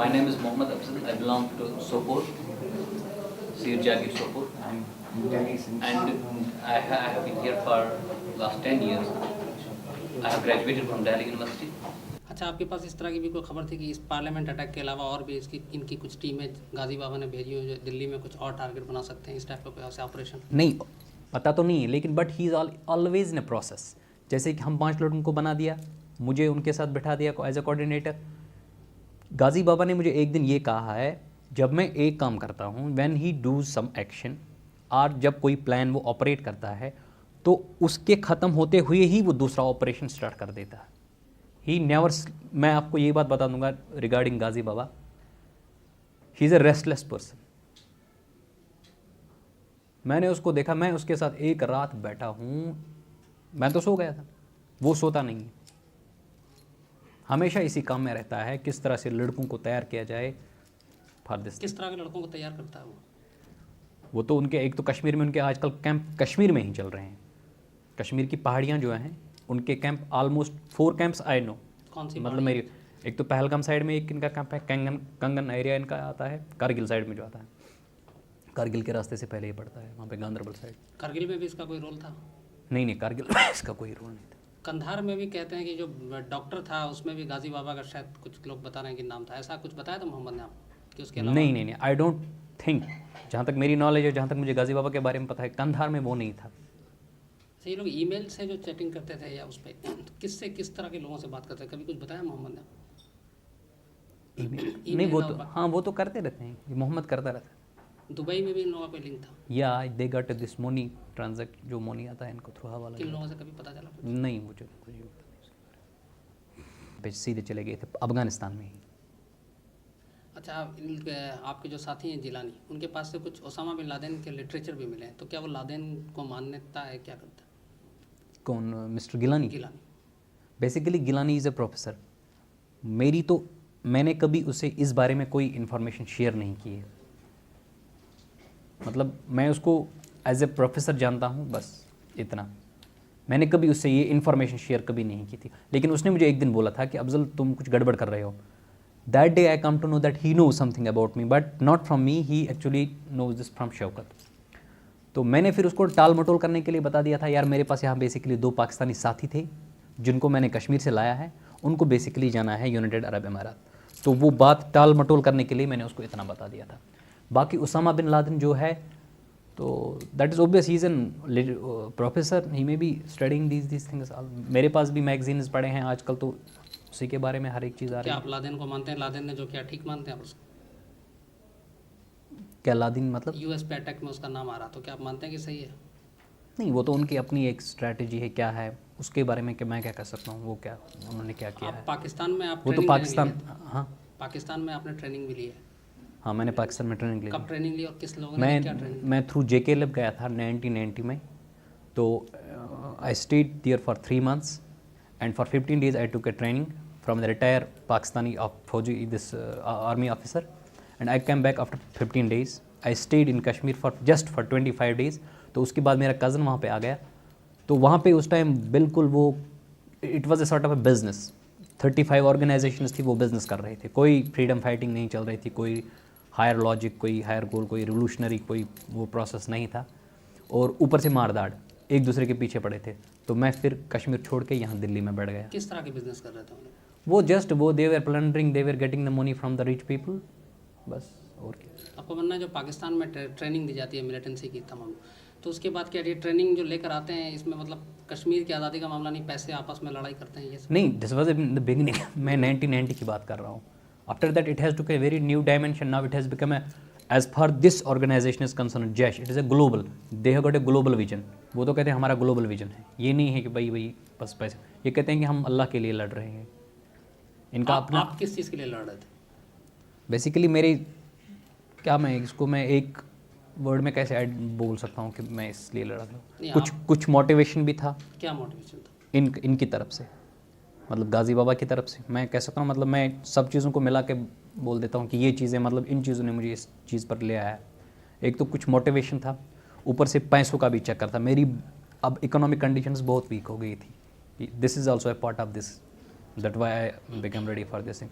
My name is Mohammad Afzal. I belong to Sopor, Sir Jagir Sopor. And I have been here for last 10 years. I have graduated from Delhi University. अच्छा, आपके पास इस तरह की भी कोई खबर थी कि इस पार्लियामेंट अटैक के अलावा और भी इनकी कुछ टीमें गाजी बाबा ने भेजी हुई जो दिल्ली में कुछ और टारगेट बना सकते हैं, इस टाइप का कोई ऐसा ऑपरेशन? नहीं पता तो नहीं है, लेकिन but he is always in a process. जैसे कि हम 5 लड़कों को बना दिया, मुझे उनके साथ बिठा दिया एज अ कोऑर्डिनेटर। गाजी बाबा ने मुझे एक दिन ये कहा है, जब मैं एक काम करता हूँ, when he does some action, और जब कोई प्लान वो ऑपरेट करता है तो उसके ख़त्म होते हुए ही वो दूसरा ऑपरेशन स्टार्ट कर देता है। ही नेवर, मैं आपको ये बात बता दूंगा regarding Ghazi Baba, he is a restless person. मैंने उसको देखा, मैं उसके साथ एक रात बैठा हूँ, मैं तो सो गया था, वो सोता नहीं है, हमेशा इसी काम में रहता है, किस तरह से लड़कों को तैयार किया जाए फॉर दिस। किस तरह के लड़कों को तैयार करता है वो तो उनके एक तो कश्मीर में उनके आजकल कैंप कश्मीर में ही चल रहे हैं। कश्मीर की पहाड़ियाँ जो हैं उनके camp almost 4 camps I know. कौन सी मतलब मेरी एक तो पहलगाम साइड में एक इनका कैंप है, कंगन एरिया इनका आता है, कारगिल साइड में जो आता है, कारगिल के रास्ते से पहले ही पड़ता है, वहाँ पे गांधरबल साइड। कारगिल में भी इसका कोई रोल था? नहीं कारगिल में इसका कोई रोल नहीं था। कंधार में भी कहते हैं कि जो डॉक्टर था उसमें भी गाजी बाबा का शायद कुछ लोग बता रहे हैं कि नाम था, ऐसा कुछ बताया था मोहम्मद ने आपको कि उसके अलावा? नहीं आई डोंट थिंक, जहाँ तक मेरी नॉलेज है, जहाँ तक मुझे गाजी बाबा के बारे में पता है, कंधार में वो नहीं था। ये लोग ईमेल से जो चैटिंग करते थे या उस पर किससे किस तरह के लोगों से बात करते थे, कभी कुछ बताया मोहम्मद ने? नहीं वो तो हाँ वो तो करते रहते हैं, मोहम्मद करता रहता है। दुबई में भी इन लोगों का कोई लिंक था? या they got this money transact, जो मनी आता है इनको थ्रू हवाला। किन लोगों से कभी पता चला? नहीं मुझे कुछ नहीं पता। सीधे चले गए थे अफगानिस्तान में ही। अच्छा, आपके जो साथी हैं जिलानी, उनके पास से कुछ ओसामा बिन लादेन के लिटरेचर भी मिले हैं, तो क्या वो लादेन को मान्यता है, क्या करता है? कौन? Mister Gilani? Gilani basically Gilani is a professor. मैंने कभी उसे इस बारे में कोई इन्फॉर्मेशन शेयर नहीं की है। मतलब मैं उसको एज ए प्रोफेसर जानता हूँ, बस इतना। मैंने कभी उससे ये इन्फॉर्मेशन शेयर कभी नहीं की थी, लेकिन उसने मुझे एक दिन बोला था कि अफजल तुम कुछ गड़बड़ कर रहे हो। That day I come to know that he knows something about me, but not from me, he actually knows this from Shaukat. तो मैंने फिर उसको टाल मटोल करने के लिए बता दिया था, यार मेरे पास यहाँ बेसिकली 2 पाकिस्तानी साथी थे जिनको मैंने कश्मीर से लाया है, उनको बेसिकली जाना है यूनाइटेड अरब अमारात। तो वो बात टाल मटोल करने के लिए मैंने उसको इतना बता दिया था। बाकी उसामा बिन लादेन जो है, तो that is obvious, he is an professor, he may be studying these things. मेरे पास भी मैगजीन्स पढ़े हैं आजकल, तो उसी के बारे में हर एक चीज़ आ रही क्या है। आप लादेन को मानते हैं? लादेन ने जो किया ठीक मानते हैं आप उसको? क्या लादेन मतलब? यूएस पे अटैक में उसका नाम आ रहा, तो क्या आप मानते हैं कि सही है? नहीं, वो तो उनकी अपनी एक स्ट्रैटेजी है, क्या है उसके बारे में कि मैं क्या कर सकता हूँ, वो क्या उन्होंने क्या किया है। पाकिस्तान में आप वो तो पाकिस्तान, हाँ पाकिस्तान में आपने ट्रेनिंग भी ली है? हाँ मैंने पाकिस्तान में ट्रेनिंग ली। कब ट्रेनिंग ली और किस लोगों ने क्या ट्रेनिंग? मैं थ्रू JK लैब गया था 1990 में। तो I stayed there for 3 months and for 15 days I took a training from the retire Pakistani फौजी this army officer, and I came back after 15 days। I stayed in Kashmir for 25 days। तो उसके बाद मेरा cousin वहाँ पे आ गया, तो वहाँ पे उस टाइम बिल्कुल वो it was a sort of a business. 35 organisations थी, वो बिज़नेस कर रहे थे, कोई फ्रीडम फाइटिंग नहीं चल रही थी, कोई हायर लॉजिक, कोई हायर गोल, कोई रिवोल्यूशनरी कोई वो प्रोसेस नहीं था, और ऊपर से मारदाड़, एक दूसरे के पीछे पड़े थे। तो मैं फिर कश्मीर छोड़ के यहाँ दिल्ली में बैठ गया। किस तरह के बिजनेस कर रहे थे उन्हें? वो they were plundering, they were getting the money from the rich people, बस और क्या। आपको मानना है जो पाकिस्तान में ट्रेनिंग दी जाती है मिलिटेंसी की तमाम, तो उसके बाद क्या ये ट्रेनिंग जो लेकर आते हैं, इसमें मतलब कश्मीर की आज़ादी का मामला नहीं, पैसे आपस में लड़ाई करते हैं ये सब? नहीं, this was in the beginning. मैं 1990 की बात कर रहा हूँ। After that it has took a very new dimension. Now it has become as far this organisation is concern, Jaish, it is a global, they have got a global vision. वो तो कहते हैं हमारा ग्लोबल विजन है, ये नहीं है कि भाई बस पैसे, ये कहते हैं कि हम अल्लाह के लिए लड़ रहे हैं। इनका अपना। आप किस चीज़ के लिए लड़ रहे थे? बेसिकली मेरी क्या, मैं इसको मैं एक वर्ड में कैसे बोल सकता हूँ कि मैं इसलिए लड़ा था, कुछ मोटिवेशन भी था। क्या मोटिवेशन था? इनकी तरफ से, मतलब गाजी बाबा की तरफ से मैं कह सकता हूँ। मतलब मैं सब चीज़ों को मिला के बोल देता हूँ कि ये चीज़ें, मतलब इन चीज़ों ने मुझे इस चीज़ पर ले आया। एक तो कुछ मोटिवेशन था, ऊपर से पैसों का भी चक्कर था। मेरी अब इकोनॉमिक कंडीशंस बहुत वीक हो गई थी। This is also a part of this, that why I become ready for this thing.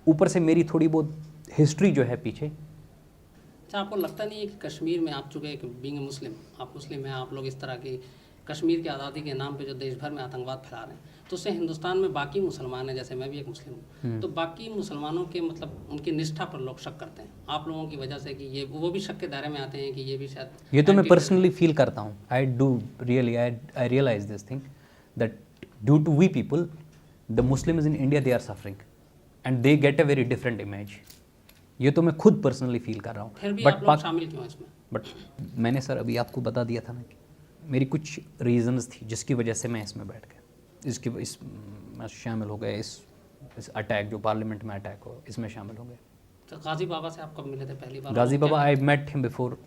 ऊपर से मेरी थोड़ी बहुत हिस्ट्री जो है पीछे। अच्छा, आपको लगता नहीं है कि कश्मीर में आप चूँकि एक बीइंग मुस्लिम, आप मुस्लिम हैं, आप लोग इस तरह की कश्मीर की आज़ादी के नाम पे जो देश भर में आतंकवाद फैला रहे हैं, तो उससे हिंदुस्तान में बाकी मुसलमान हैं, जैसे मैं भी एक मुस्लिम हूँ, तो बाकी मुसलमानों के मतलब उनकी निष्ठा पर लोग शक करते हैं आप लोगों की वजह से, कि ये वो भी शक के दायरे में आते हैं कि ये भी शायद। ये तो मैं पर्सनली फील करता हूँ। I do really, I realise this thing that due to we people the Muslims in India they are suffering and they get a very different image. ये तो मैं खुद पर्सनली फील कर रहा हूँ। फिर भी आप लोग शामिल क्यों हैं इसमें? बट मैंने सर अभी आपको बता दिया था ना कि मेरी कुछ रीजंस थी जिसकी वजह से मैं इसमें बैठ गया, मैं शामिल हो गया, इस अटैक जो पार्लियामेंट में अटैक हो इसमें शामिल हो गया। तो गाजी बाबा से आप कब मिले थे पहली बार? Ghazi Baba, I met him before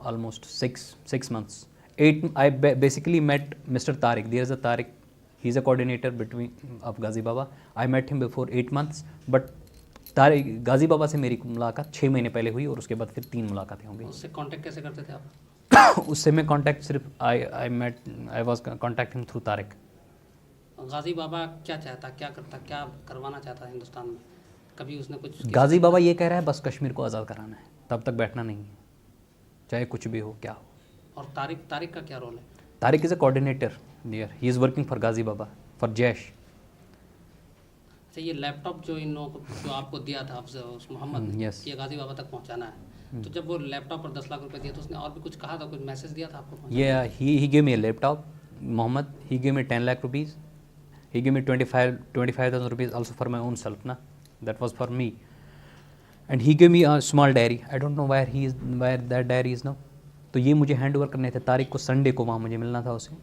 almost six months. I basically met Mr. Tariq. There is a Tariq. He's a coordinator of Ghazi Baba. I met him before 8 months. But गाजी बाबा से मेरी मुलाकात 6 महीने पहले हुई और उसके बाद फिर 3 मुलाकातें होंगी। उससे कांटेक्ट कैसे करते थे आप? उससे मैं कांटेक्ट सिर्फ I was contacting through Tariq. Ghazi Baba क्या चाहता, क्या करता, क्या करवाना चाहता है हिंदुस्तान में? कभी उसने कुछ? गाजी बाबा ये कह रहा है बस कश्मीर को आज़ाद कराना है, तब तक बैठना नहीं है, चाहे कुछ भी हो क्या हो। और तारिक का क्या रोल है? Tariq is a coordinator there, he is working for Ghazi Baba, for Jaish. अच्छा, ये लैपटॉप जो इन लोगों को जो आपको दिया था उस मोहम्मद ने, yes. ये गाजी बाबा तक पहुंचाना है, तो जब वो लैपटॉप पर 10 लाख रुपए दिए तो उसने और भी कुछ कहा था, कुछ मैसेज दिया था आपको? he gave me a laptop, Mohammed. He gave me 10 lakh rupees. He gave me 25,000 rupees also for my own self, na. That was for me. And he gave me a small diary. I don't know where that diary is now. तो ये मुझे hand over करने थे तारीख को, Sunday को वहाँ मुझे मिलना था उसे।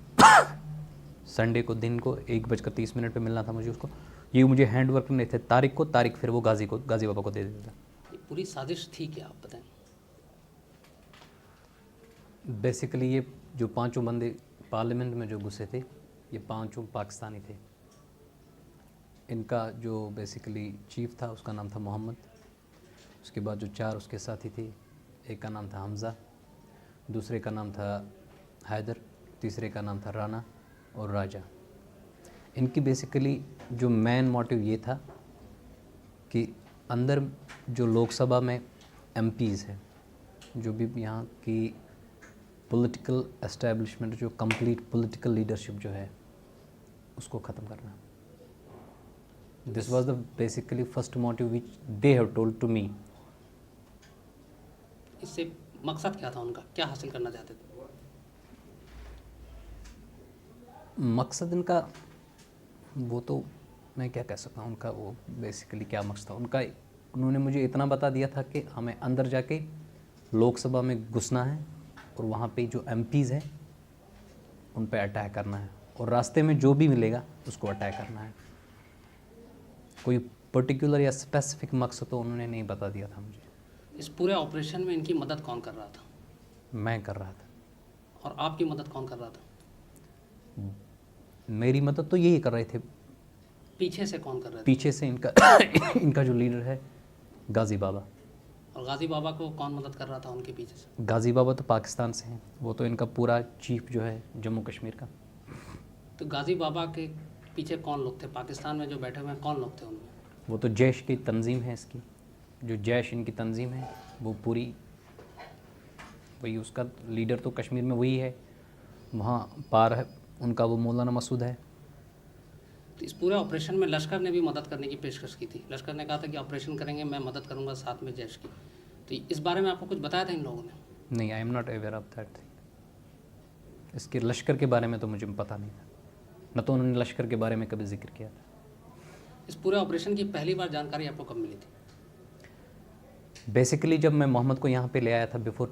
संडे को दिन को 1:30 पे मिलना था मुझे उसको। ये मुझे हैंड ओवर करने थे तारीख को, तारीख फिर वो गाजी बाबा को दे देता। ये पूरी साजिश थी क्या, आप बताएं? बेसिकली ये जो 5 बंदे पार्लियामेंट में जो घुसे थे, ये 5 पाकिस्तानी थे। इनका जो बेसिकली चीफ था उसका नाम था मोहम्मद, उसके बाद जो 4 उसके साथी थे, एक का नाम था हमज़ा, दूसरे का नाम था हैदर, तीसरे का नाम था राना और राजा। इनकी बेसिकली जो मेन मोटिव ये था कि अंदर जो लोकसभा में एमपीज़ हैं, जो भी यहाँ की पॉलिटिकल एस्टैब्लिशमेंट, जो कंप्लीट पॉलिटिकल लीडरशिप जो है उसको ख़त्म करना। This was the basically first motive which they have told to me. इससे मकसद क्या था उनका, क्या हासिल करना चाहते थे? मकसद इनका वो तो मैं क्या कह सकता हूँ, उनका वो बेसिकली क्या मकसद था उनका, उन्होंने मुझे इतना बता दिया था कि हमें अंदर जाके लोकसभा में घुसना है और वहाँ पे जो एमपीज़ हैं उन पे अटैक करना है और रास्ते में जो भी मिलेगा उसको अटैक करना है। कोई पर्टिकुलर या स्पेसिफिक मकसद तो उन्होंने नहीं बता दिया था मुझे। इस पूरे ऑपरेशन में इनकी मदद कौन कर रहा था? मैं कर रहा था। और आपकी मदद कौन कर रहा था? मेरी मदद तो यही कर रहे थे। पीछे से कौन कर रहे थे? पीछे से इनका जो लीडर है गाजी बाबा। और गाजी बाबा को कौन मदद कर रहा था उनके पीछे से? गाजी बाबा तो पाकिस्तान से हैं, वो तो इनका पूरा चीफ जो है जम्मू कश्मीर का। तो गाजी बाबा के पीछे कौन लोग थे? पाकिस्तान में जो बैठे हुए हैं कौन लोग थे उनमें? वो तो जैश की तंजीम है इसकी, जो जैश इनकी तंजीम है वो पूरी वही, उसका लीडर तो कश्मीर में वही है, वहाँ पार है उनका वो मौलाना मसूद है। तो इस पूरे ऑपरेशन में लश्कर ने भी मदद करने की पेशकश की थी। लश्कर ने कहा था कि ऑपरेशन करेंगे, मैं मदद करूंगा साथ में जैश की। तो इस बारे में आपको कुछ बताया था इन लोगों ने? नहीं, I am not aware of that thing. इसके लश्कर के बारे में तो मुझे पता नहीं था, न तो उन्होंने लश्कर के बारे में कभी जिक्र किया था। इस पूरे ऑपरेशन की पहली बार जानकारी आपको कब मिली थी? बेसिकली जब मैं मोहम्मद को यहाँ पे ले आया था बिफोर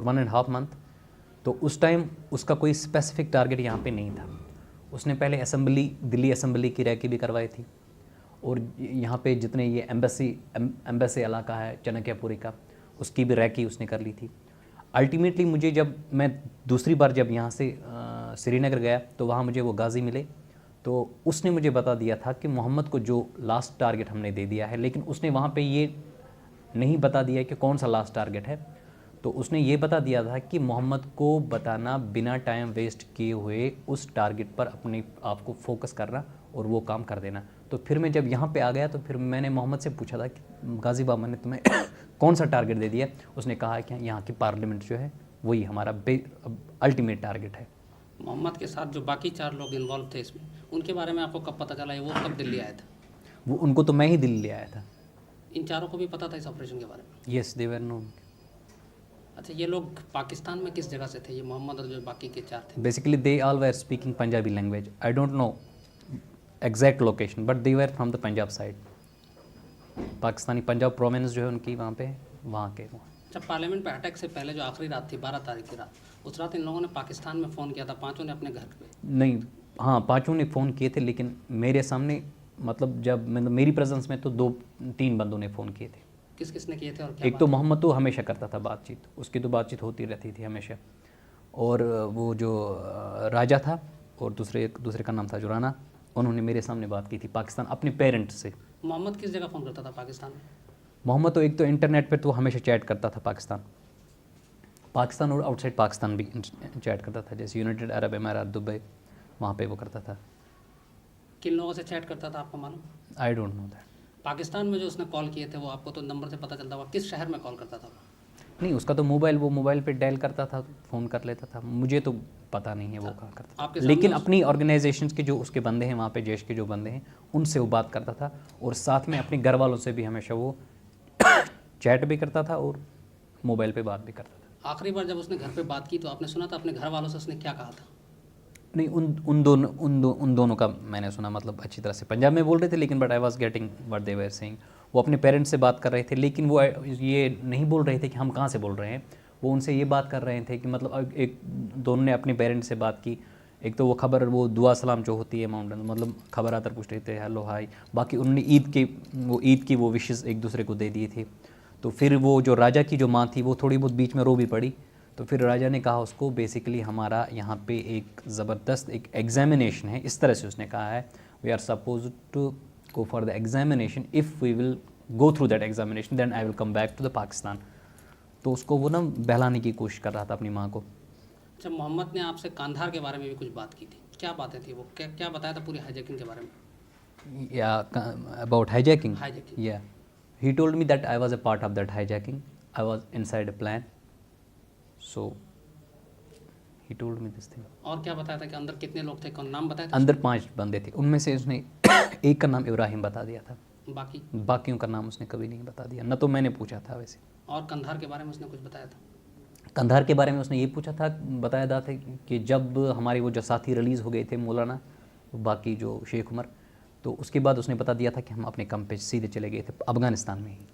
1.5 मंथ, तो उस टाइम उसका कोई स्पेसिफिक टारगेट यहाँ पे नहीं था। उसने पहले दिल्ली असेंबली की रैकी भी करवाई थी और यहाँ पे जितने ये एम्बेसी इलाका है चाणक्यपुरी का, उसकी भी रैकी उसने कर ली थी। अल्टीमेटली मुझे जब मैं दूसरी बार जब यहाँ से श्रीनगर गया तो वहाँ मुझे वो गाजी मिले, तो उसने मुझे बता दिया था कि मोहम्मद को जो लास्ट टारगेट हमने दे दिया है, लेकिन उसने वहाँ पे ये नहीं बता दिया कि कौन सा लास्ट टारगेट है। तो उसने ये बता दिया था कि मोहम्मद को बताना, बिना टाइम वेस्ट किए हुए उस टारगेट पर अपने आप को फोकस करना और वो काम कर देना। तो फिर मैं जब यहाँ पे आ गया तो फिर मैंने मोहम्मद से पूछा था कि गाजी बाबा ने तुम्हें कौन सा टारगेट दे दिया। उसने कहा कि यहाँ की पार्लियामेंट जो है वही हमारा अल्टीमेट टारगेट है। मोहम्मद के साथ जो बाकी 4 लोग इन्वॉल्व थे इसमें, उनके बारे में आपको कब पता चला है? वो कब दिल्ली आए थे? वो उनको तो मैं ही दिल्ली ले आया था। इन चारों को भी पता था इस ऑपरेशन के बारे में? Yes, they were known. अच्छा, ये लोग पाकिस्तान में किस जगह से थे, ये मोहम्मद और जो बाकी के 4 थे? Basically they all were speaking Punjabi language. I don't know exact location but they were from the Punjab side. Pakistani Punjab province जो है उनकी वहाँ पे, वहाँ के वो। जब पार्लियामेंट पे अटैक से पहले जो आखिरी रात थी 12 तारीख की रात, उस रात इन लोगों ने पाकिस्तान में फ़ोन किया था, 5 ने अपने घर पे? नहीं, हाँ 5 ने फ़ोन किए थे, लेकिन मेरे सामने मतलब जब मेरी प्रेजेंस में तो 2-3 बंदों ने फ़ोन किए थे। किस किस ने किए थे और क्या एक तो मोहम्मद तो हमेशा करता था बातचीत, उसकी तो बातचीत होती रहती थी हमेशा। और वो जो राजा था और दूसरे का नाम था जुराना, उन्होंने मेरे सामने बात की थी पाकिस्तान अपने पेरेंट्स से। मोहम्मद किस जगह फ़ोन करता था पाकिस्तान में? मोहम्मद तो एक तो इंटरनेट पे तो हमेशा चैट करता था पाकिस्तान और आउटसाइड पाकिस्तान भी चैट करता था, जैसे यूनाइटेड अरब अमीरात, दुबई, वहाँ पे वो करता था। किन लोगों से चैट करता था आपको मालूम? I don't know that. Pakistan में जो उसने कॉल किए थे वो आपको तो नंबर से पता चलता होगा, किस शहर में कॉल करता था? नहीं, उसका तो मोबाइल पे डायल करता था, फ़ोन कर लेता था, मुझे तो पता नहीं है वो कहाँ करता आपके था। सामने लेकिन अपनी ऑर्गेनाइजेशंस के जो उसके बंदे हैं वहाँ पे, जैश के जो बंदे हैं, उनसे वो बात करता था और साथ में अपने घर वालों से भी हमेशा वो चैट भी करता था और मोबाइल पे बात भी करता था। आखिरी बार जब उसने घर पे बात की तो आपने सुना था अपने घर वालों से उसने क्या कहा था? नहीं, उन दोनों का मैंने सुना, मतलब अच्छी तरह से पंजाब में बोल रहे थे, लेकिन but I was getting what they were saying. वो अपने पेरेंट्स से बात कर रहे थे, लेकिन वो ये नहीं बोल रहे थे कि हम कहाँ से बोल रहे हैं। वो उनसे ये बात कर रहे थे कि मतलब एक दोनों ने अपने पेरेंट्स से बात की। एक तो वो खबर, वो दुआ सलाम जो होती है माउंटेन, मतलब खबर आतर पूछ रहे थे, हेलो हाय। बाकी उन्होंने ईद की वो विशेज़ एक दूसरे को दे दिए थे। तो फिर वो जो राजा की जो माँ थी वो थोड़ी बहुत बीच में रो भी पड़ी। तो फिर राजा ने कहा उसको, बेसिकली हमारा यहाँ पे एक ज़बरदस्त एक एग्जामिनेशन है, इस तरह से उसने कहा है, we are suppose to go for the examination, if we will go through that examination then I will come back to the Pakistan. तो उसको वो ना बहलाने की कोशिश कर रहा था अपनी माँ को। जब मोहम्मद ने आपसे कांधार के बारे में भी कुछ बात की थी, क्या बातें थी वो, क्या बताया था पूरी हाईजैकिंग के बारे में? या अबाउट हाईजैकिंग? हाईजैकिंग, या he told me that I was a part of that hijacking. I was inside a plan. So he told me this thing. और क्या बताया था कि अंदर कितने लोग थे, कौन नाम बताया था? अंदर 5 बंदे थे, उनमें से उसने एक का नाम इब्राहिम बता दिया था, बाकी? बाकियों का नाम उसने कभी नहीं बता दिया, न तो मैंने पूछा था वैसे। और कंधार के बारे में उसने कुछ बताया था? कंधार के बारे में उसने ये पूछा था, बताया था कि जब हमारे वो जो साथी रिलीज़ हो गए थे, मौलाना बाकी जो शेख उमर, तो उसके बाद उसने बता दिया था कि हम अपने काम पे सीधे चले गए थे अफ़गानिस्तान में ही।